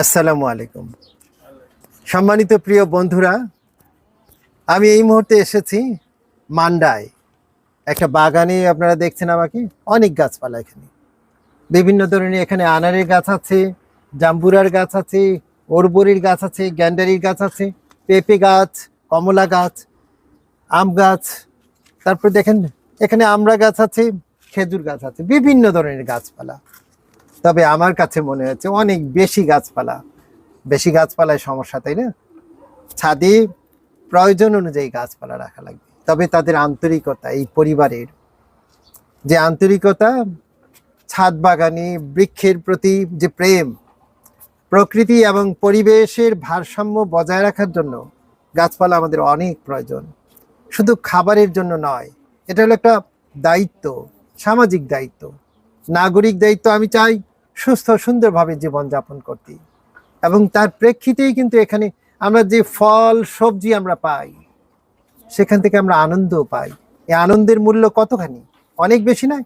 আসসালামু আলাইকুম। সম্মানিত প্রিয় বন্ধুরা, আমি এই মুহূর্তে এসেছি মান্ডায় একটা বাগানে। আপনারা দেখছেন আমাকে, অনেক গাছপালা এখানে, বিভিন্ন ধরনের। এখানে আনারের গাছ আছে, জাম্বুরার গাছ আছে, ওরবরির গাছ আছে, গ্যান্ডারির গাছ আছে, পেঁপে গাছ, কমলা গাছ, আম গাছ। তারপর দেখেন এখানে আমড়া গাছ আছে, খেজুর গাছ আছে, বিভিন্ন ধরনের গাছপালা। তবে আমার কাছে মনে হচ্ছে অনেক বেশি গাছপালা। বেশি গাছপালায় সমস্যা, তাই না? ছাদে প্রয়োজন অনুযায়ী গাছপালা রাখা লাগবে। তবে তাদের আন্তরিকতা, এই পরিবারের যে আন্তরিকতা, ছাদ বাগানে বৃক্ষের প্রতি যে প্রেম, প্রকৃতি এবং পরিবেশের ভারসাম্য বজায় রাখার জন্য গাছপালা আমাদের অনেক প্রয়োজন। শুধু খাবারের জন্য নয়, এটা হলো একটা দায়িত্ব, সামাজিক দায়িত্ব, নাগরিক দায়িত্ব। আমি চাই সুস্থ সুন্দরভাবে জীবনযাপন করতে, এবং তার প্রেক্ষিতেই কিন্তু এখানে আমরা যে ফল সবজি আমরা পাই, সেখান থেকে আমরা আনন্দ পাই। এই আনন্দের মূল্য কতখানি, অনেক বেশি নয়?